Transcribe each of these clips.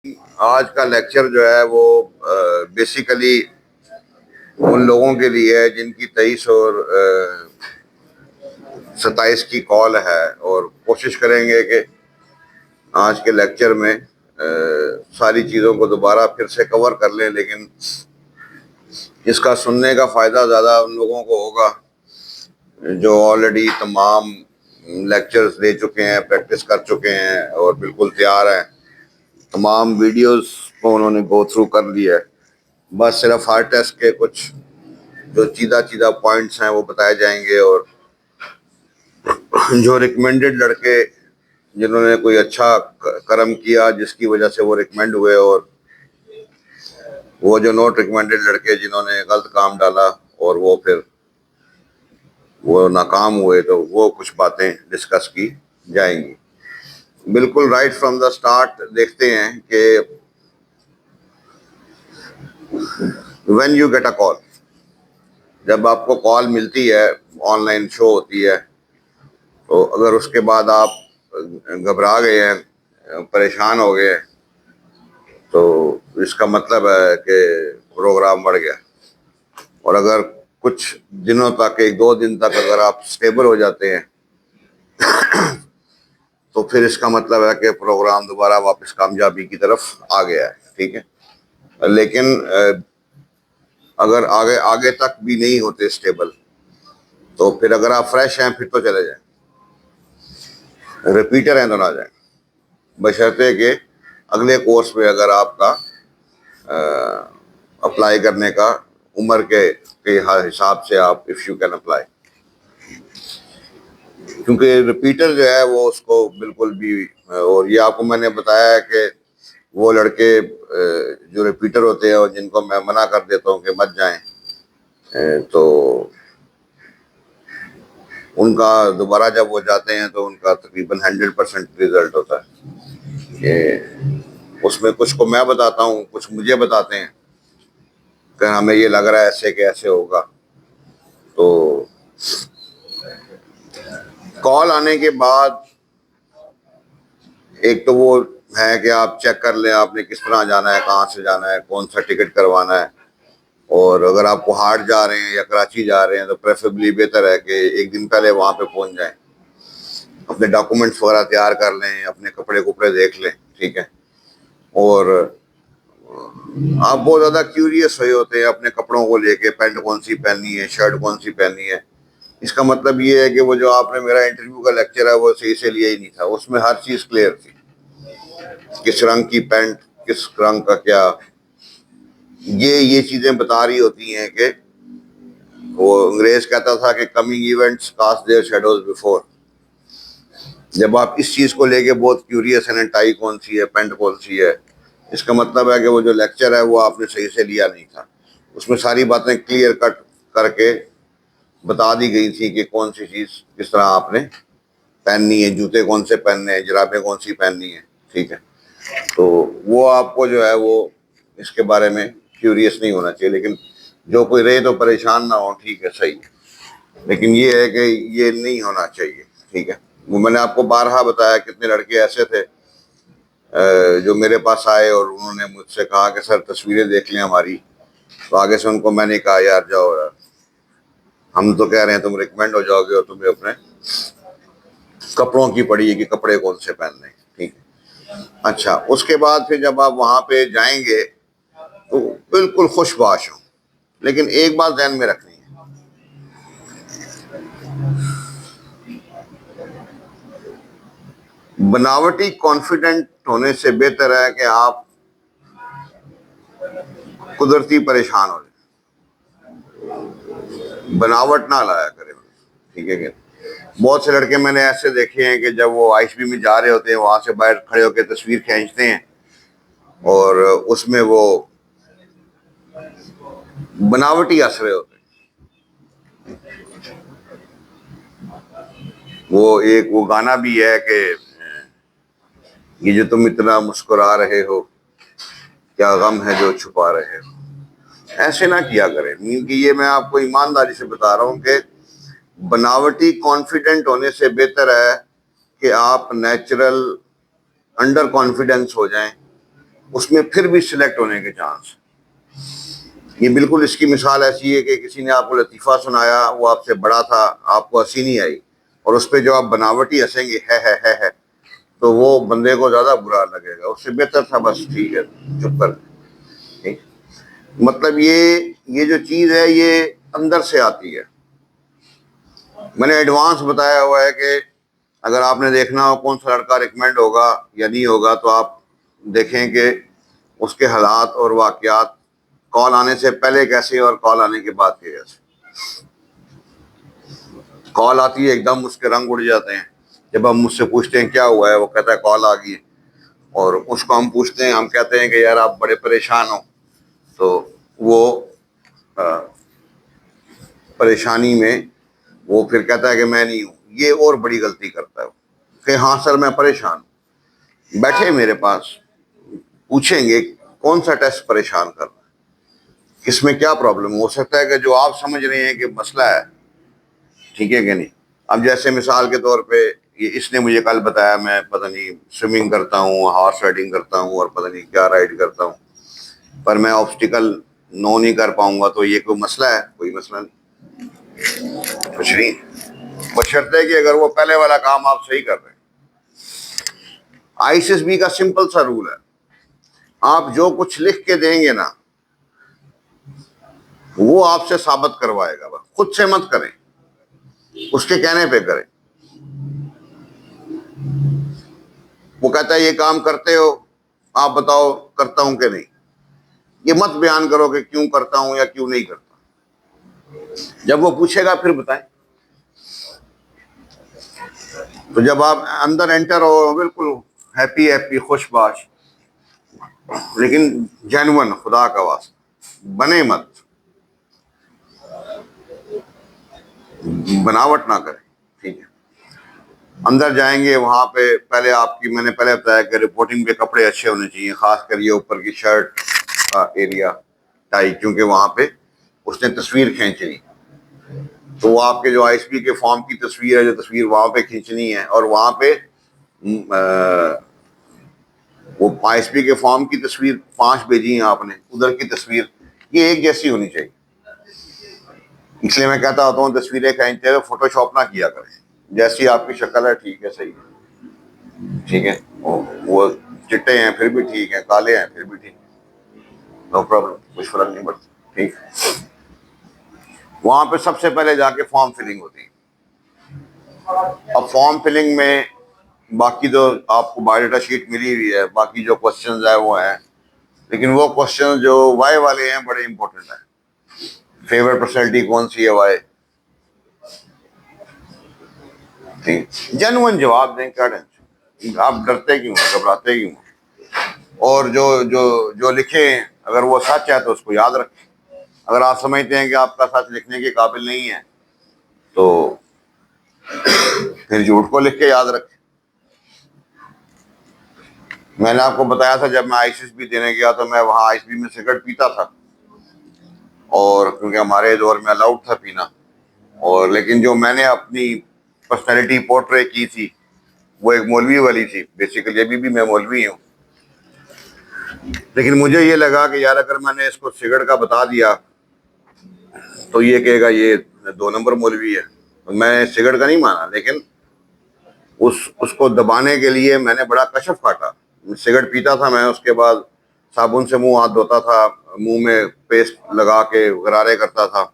आज का लेक्चर जो है वो बेसिकली उन लोगों के लिए है जिनकी 23 और 27 की कॉल है, और कोशिश करेंगे कि आज के लेक्चर में सारी चीज़ों को दोबारा फिर से कवर कर लें, लेकिन इसका सुनने का फ़ायदा ज़्यादा उन लोगों को होगा जो ऑलरेडी तमाम लेक्चर्स दे चुके हैं, प्रैक्टिस कर चुके हैं और बिल्कुल तैयार हैं। तमाम वीडियोस को उन्होंने गो थ्रू कर लिया है। बस सिर्फ हार्ड टेस्ट के कुछ जो चीदा पॉइंट्स हैं वो बताए जाएंगे, और जो रिकमेंडेड लड़के जिन्होंने कोई अच्छा कर्म किया जिसकी वजह से वो रिकमेंड हुए, और वो जो नॉट रिकमेंडेड लड़के जिन्होंने गलत काम डाला और वो फिर वो नाकाम हुए, तो वो कुछ बातें डिस्कस की जाएंगी। बिल्कुल राइट फ्रॉम द स्टार्ट देखते हैं कि when you get a call, जब आपको कॉल मिलती है, ऑनलाइन शो होती है, तो अगर उसके बाद आप घबरा गए हैं, परेशान हो गए, तो इसका मतलब है कि प्रोग्राम बढ़ गया। और अगर कुछ दिनों तक, 1-2 दिन तक अगर आप स्टेबल हो जाते हैं तो फिर इसका मतलब है कि प्रोग्राम दोबारा वापस कामयाबी की तरफ आ गया है। ठीक है, लेकिन अगर आगे आगे तक भी नहीं होते स्टेबल, तो फिर अगर आप फ्रेश हैं फिर तो चले जाएं, रिपीटर हैं तो ना जाएं, बशर्ते कि अगले कोर्स में अगर आपका अप्लाई करने का उम्र के हिसाब से आप इफ यू कैन अप्लाई, क्योंकि रिपीटर जो है वो उसको बिल्कुल भी, और ये आपको मैंने बताया है कि वो लड़के जो रिपीटर होते हैं और जिनको मैं मना कर देता हूँ कि मत जाएं, तो उनका दोबारा जब वो जाते हैं तो उनका तकरीबन 100% रिजल्ट होता है। ये उसमें कुछ को मैं बताता हूँ, कुछ मुझे बताते हैं कि हमें ये लग रहा है ऐसे कि ऐसे होगा। तो कॉल आने के बाद एक तो वो है कि आप चेक कर लें आपने किस तरह जाना है, कहाँ से जाना है, कौन सा टिकट करवाना है, और अगर आप पहाड़ जा रहे हैं या कराची जा रहे हैं तो प्रेफरेबली बेहतर है कि एक दिन पहले वहाँ पे पहुँच जाएं, अपने डॉक्यूमेंट्स वगैरह तैयार कर लें, अपने कपड़े कुपड़े देख लें। ठीक है, और आप बहुत ज़्यादा क्यूरियस हुए होते हैं अपने कपड़ों को लेके, पैंट कौन सी पहननी है, शर्ट कौन सी पहननी है। इसका मतलब ये है कि वो जो आपने मेरा इंटरव्यू का लेक्चर है वो सही से लिया ही नहीं था, उसमें हर चीज़ क्लियर थी, किस रंग की पैंट, किस रंग का क्या, ये चीज़ें बता रही होती हैं कि वो अंग्रेज कहता था कि coming events cast their shadows before. जब आप इस चीज़ को लेके बहुत क्यूरियस हैं, टाई कौन सी है, पैंट कौन सी है, इसका मतलब है कि वो जो लेक्चर है वो आपने सही से लिया नहीं था। उसमें सारी बातें क्लियर कट करके बता दी गई थी कि कौन सी चीज़ किस तरह आपने पहननी है, जूते कौन से पहनने हैं, जुराबें कौन सी पहननी है। ठीक है, तो वो आपको जो है वो इसके बारे में क्यूरियस नहीं होना चाहिए, लेकिन जो कोई रहे तो परेशान ना हो। ठीक है, सही, लेकिन ये है कि ये नहीं होना चाहिए। ठीक है, वो मैंने आपको बारहा बताया, कितने लड़के ऐसे थे जो मेरे पास आए और उन्होंने मुझसे कहा कि सर तस्वीरें देख लें हमारी, तो आगे से उनको मैंने कहा यार जाओ यार, हम तो कह रहे हैं तुम रिकमेंड हो जाओगे और तुम्हें अपने कपड़ों की पड़ी है कि कपड़े कौन से पहनने। ठीक है, अच्छा, उसके बाद फिर जब आप वहाँ पे जाएंगे तो बिल्कुल खुशबाश हो, लेकिन एक बात ध्यान में रखनी है, बनावटी कॉन्फिडेंट होने से बेहतर है कि आप कुदरती परेशान हो जाए, बनावट ना लाया करें। ठीक है क्या? बहुत से लड़के मैंने ऐसे देखे हैं कि जब वो आईएसबी में जा रहे होते हैं, वहां से बाहर खड़े होकर तस्वीर खींचते हैं और उसमें वो बनावटी हंस रहे होते हैं। वो गाना भी है कि ये जो तुम इतना मुस्कुरा रहे हो, क्या गम है जो छुपा रहे हो। ऐसे ना किया करें, मीन कि ये मैं आपको ईमानदारी से बता रहा हूँ कि बनावटी कॉन्फिडेंट होने से बेहतर है कि आप नेचुरल अंडर कॉन्फिडेंस हो जाएं उसमें फिर भी सिलेक्ट होने के चांस। ये बिल्कुल इसकी मिसाल ऐसी है कि किसी ने आपको लतीफ़ा सुनाया, वो आपसे बड़ा था, आपको हंसी नहीं आई, और उस पर जो आप बनावटी हंसेंगे है, तो वो बंदे को ज़्यादा बुरा लगेगा। उससे बेहतर था बस ठीक है चुप कर। ठीक, मतलब ये जो चीज़ है ये अंदर से आती है। मैंने एडवांस बताया हुआ है कि अगर आपने देखना हो कौन सा लड़का रिकमेंड होगा या नहीं होगा, तो आप देखें कि उसके हालात और वाक़यात कॉल आने से पहले कैसे और कॉल आने के बाद के कैसे। कॉल आती है एकदम उसके रंग उड़ जाते हैं। जब हम मुझसे पूछते हैं क्या हुआ है, वो कहता है कॉल आ गई है, और उसको हम पूछते हैं, हम कहते हैं कि यार आप बड़े परेशान हो, तो वो परेशानी में वो फिर कहता है कि मैं नहीं हूँ। ये और बड़ी गलती करता है कि हाँ सर मैं परेशान हूँ। बैठे मेरे पास, पूछेंगे कौन सा टेस्ट परेशान कर रहा है, किसमें क्या प्रॉब्लम हो सकता है कि जो आप समझ रहे हैं कि मसला है, ठीक है कि नहीं। अब जैसे मिसाल के तौर पे ये इसने मुझे कल बताया मैं पता नहीं स्विमिंग करता हूँ, हॉर्स राइडिंग करता हूँ और पता नहीं क्या राइड करता हूँ, पर मैं ऑब्स्टिकल नो नहीं कर पाऊंगा, तो ये कोई मसला है? कोई मसला नहीं, कुछ नहीं, बशर्ते कि अगर वो पहले वाला काम आप सही कर रहे हैं। आईसीएसबी का सिंपल सा रूल है, आप जो कुछ लिख के देंगे ना वो आपसे साबित करवाएगा, बस खुद से मत करें, उसके कहने पे करें। वो कहता है ये काम करते हो, आप बताओ करता हूं कि नहीं। ये मत बयान करो कि क्यों करता हूं या क्यों नहीं करता। जब वो पूछेगा फिर बताएं। तो जब आप अंदर एंटर हो बिल्कुल हैप्पी हैप्पी खुशबाश, लेकिन जेन्युइन, खुदा का वास्ता बने मत, बनावट ना करें, ठीक है। अंदर जाएंगे वहां पे पहले आपकी, मैंने पहले बताया कि रिपोर्टिंग के कपड़े अच्छे होने चाहिए, खास कर ये ऊपर की शर्ट का एरिया, टाई, क्योंकि वहां पे उसने तस्वीर खींचनी, तो वो आपके जो आईएसपी के फॉर्म की तस्वीर है, जो तस्वीर वहां पे खींचनी है, और वहां पे वो आईएसपी के फॉर्म की तस्वीर 5 भेजी है आपने, उधर की तस्वीर, ये एक जैसी होनी चाहिए। इसलिए मैं कहता होता हूँ तस्वीरें खींचते हुए फोटोशॉप ना किया करें, जैसी आपकी शक्ल है ठीक है, सही है, ठीक है। वो चिट्टे हैं फिर भी ठीक है, काले हैं फिर भी ठीक है, नो प्रॉब्लम, कुछ फर्क नहीं पड़ता, ठीक। वहां पे सबसे पहले जाके फॉर्म फिलिंग होती है। अब फॉर्म फिलिंग में बाकी तो आपको बायोडाटा शीट मिली हुई है, बाकी जो क्वेश्चंस है वो हैं, लेकिन वो क्वेश्चन जो वाई वाले हैं बड़े इंपॉर्टेंट हैं। फेवरेट पर्सनैलिटी कौन सी है, वाई, ठीक, जेन्युइन जवाब दें, क्या टेंशन, आप डरते क्यों, घबराते क्यों। और जो जो जो लिखे अगर वो सच है तो उसको याद रखें। अगर आप समझते हैं कि आपका सच लिखने के काबिल नहीं है तो फिर झूठ को लिख के याद रखें। मैंने आपको बताया था जब मैं आईसीएसबी देने गया तो मैं वहाँ आईसीएसबी में सिगरेट पीता था, और क्योंकि हमारे दौर में अलाउड था पीना, और लेकिन जो मैंने अपनी पर्सनैलिटी पोर्ट्रे की थी वो एक मौलवी वाली थी। बेसिकली अभी भी मैं मौलवी हूँ, लेकिन मुझे ये लगा कि यार अगर मैंने इसको सिगरेट का बता दिया तो ये कहेगा ये 2 नंबर मौलवी है, तो मैं सिगरेट का नहीं माना, लेकिन उसको दबाने के लिए मैंने बड़ा कशफ काटा। सिगरेट पीता था मैं, उसके बाद साबुन से मुंह हाथ धोता था, मुंह में पेस्ट लगा के गरारे करता था,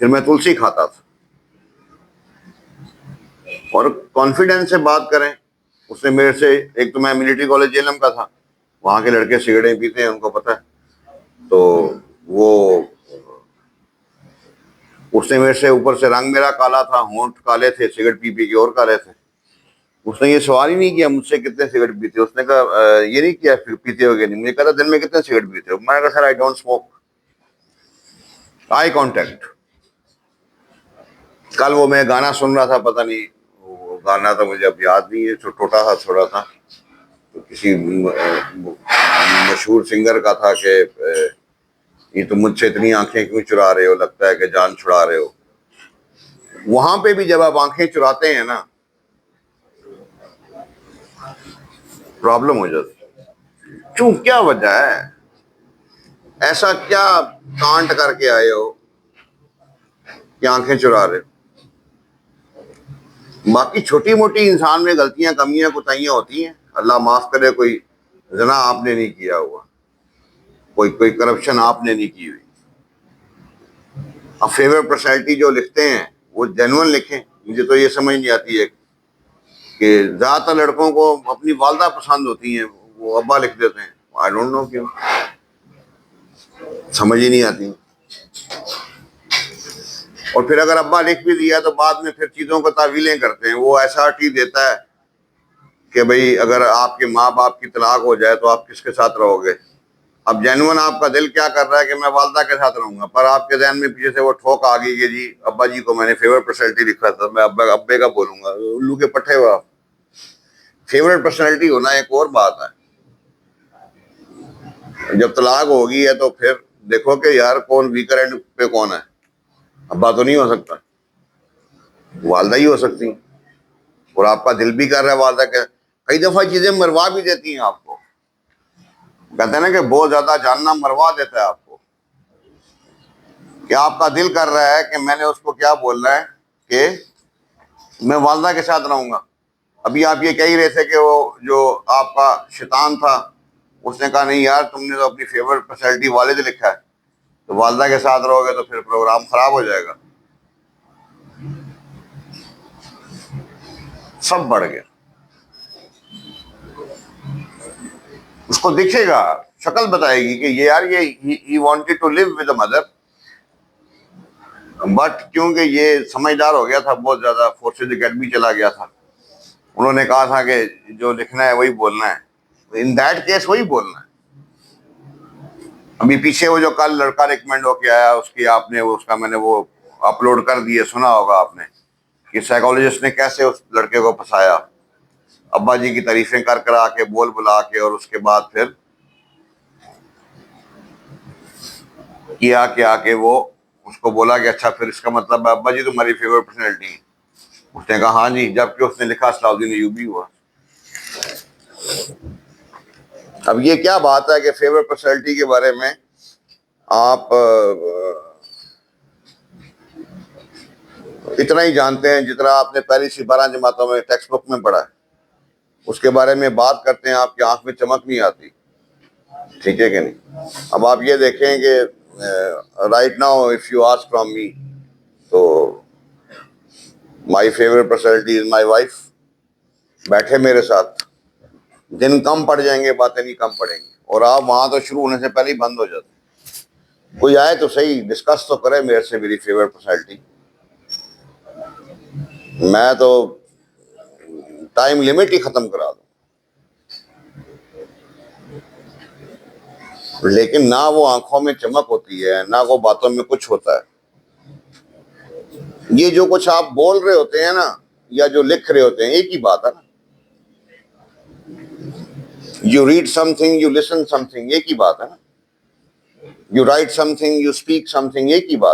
फिर मैं तुलसी खाता था। और कॉन्फिडेंस से बात करें, उसने मेरे से, एक तो मैं मिलिट्री कॉलेज जेलम का था, वहाँ के लड़के सिगरेटें पीते हैं उनको पता है, तो वो उसने मेरे से, ऊपर से रंग मेरा काला था, होंठ काले थे, सिगरेट पी पी के और काले थे। उसने ये सवाल ही नहीं किया मुझसे कितने सिगरेट पीते हो, उसने कहा ये नहीं किया फिर पीते हो कि नहीं, मुझे कहा दिन में कितने सिगरेट पीते हो, मैंने कहा sir I don't smoke. Eye contact. कल वो मैं गाना सुन रहा था, पता नहीं वो गाना तो मुझे अब याद नहीं है, छोटा सा थोड़ा था, तो किसी मशहूर सिंगर का था कि ये तो मुझसे इतनी आंखें क्यों चुरा रहे हो, लगता है कि जान छुड़ा रहे हो। वहां पे भी जब आप आंखें चुराते हैं ना प्रॉब्लम हो जाती है। क्यों, क्या वजह है? ऐसा क्या कांड करके आए हो कि आंखें चुरा रहे हो? बाकी छोटी मोटी इंसान में गलतियां, कमियां, कोताहियां होती हैं, अल्लाह माफ करे। कोई जना आपने नहीं किया हुआ, कोई कोई करप्शन आपने नहीं की हुई। अब फेवर पर्सनैलिटी जो लिखते हैं वो जेन्युइन लिखें। मुझे तो ये समझ नहीं आती है कि ज्यादातर लड़कों को अपनी वालदा पसंद होती हैं, वो अब्बा लिख देते हैं। आई डोंट नो क्यों, समझ ही नहीं आती। और फिर अगर अब्बा लिख भी दिया तो बाद में फिर चीजों को तावीलें करते हैं। वो एसआरटी देता है कि भाई अगर आपके माँ बाप की तलाक हो जाए तो आप किसके साथ रहोगे। अब जेन्युइन आपका दिल क्या कर रहा है कि मैं वालदा के साथ रहूंगा, पर आपके जहन में पीछे से वो ठोक आ गई कि जी अब्बा जी को मैंने फेवरेट पर्सनैलिटी लिखा था, मैं अब्बे का बोलूंगा। उल्लू के पट्टे हुआ। फेवरेट पर्सनैलिटी होना एक और बात है। जब तलाक होगी है तो फिर देखो कि यार कौन वीकर एंड पे कौन है। अब्बा तो नहीं हो सकता, वालदा ही हो सकती। और आपका दिल भी कर रहा है वालदा के। कई दफा चीजें मरवा भी देती हैं आपको। कहते हैं ना कि बहुत ज्यादा जानना मरवा देता है आपको। कि आपका दिल कर रहा है कि मैंने उसको क्या बोलना है कि मैं वालदा के साथ रहूंगा। अभी आप ये कह ही रहे थे कि वो जो आपका शैतान था उसने कहा नहीं यार तुमने तो अपनी फेवरेट पर्सनैलिटी वालिद लिखा है, तो वालदा के साथ रहोगे तो फिर प्रोग्राम खराब हो जाएगा। सब बढ़ गया। उसको दिखेगा, शक्ल बताएगी कि ये यार ये he wanted to live with the mother, but क्योंकि ये समझदार हो गया था, बहुत ज्यादा फोर्सेज अकेडमी चला गया था। उन्होंने कहा था कि जो लिखना है वही बोलना है, इन दैट केस वही बोलना है। अभी पीछे वो जो कल लड़का रिकमेंड होके आया उसकी आपने वो उसका मैंने वो अपलोड कर दिए, सुना होगा आपने कि साइकोलॉजिस्ट ने कैसे उस लड़के को फंसाया। अब्बा जी की तारीफें कर करा के, बोल बुला के, और उसके बाद फिर किया क्या कि वो उसको बोला कि अच्छा फिर इसका मतलब है अब्बा जी तुम्हारी फेवरेट पर्सनैलिटी है। उसने कहा हाँ जी, जबकि उसने लिखा सलाउद्दीन अय्यूबी हुआ। अब ये क्या बात है कि फेवरेट पर्सनैलिटी के बारे में आप इतना ही जानते हैं जितना आपने पहली सी 12 जमातों में टेक्स्ट बुक में पढ़ा है। उसके बारे में बात करते हैं, आपकी आंख में चमक नहीं आती। ठीक है कि नहीं? अब आप ये देखें कि right now if you ask from me, तो my favourite personality is my wife. बैठे मेरे साथ, दिन कम पड़ जाएंगे, बातें नहीं कम पड़ेंगी, और आप वहां तो शुरू होने से पहले ही बंद हो जाते। कोई आए तो सही, डिस्कस तो करे मेरे से मेरी फेवरेट पर्सनैलिटी। मैं तो टाइम लिमिट ही खत्म करा दूं। लेकिन ना वो आंखों में चमक होती है, ना वो बातों में कुछ होता है। ये जो कुछ आप बोल रहे होते हैं ना, या जो लिख रहे होते हैं, एक ही बात है ना। You read something, you listen something, एक ही बात है ना। You right something, you speak something, एक ही बात है।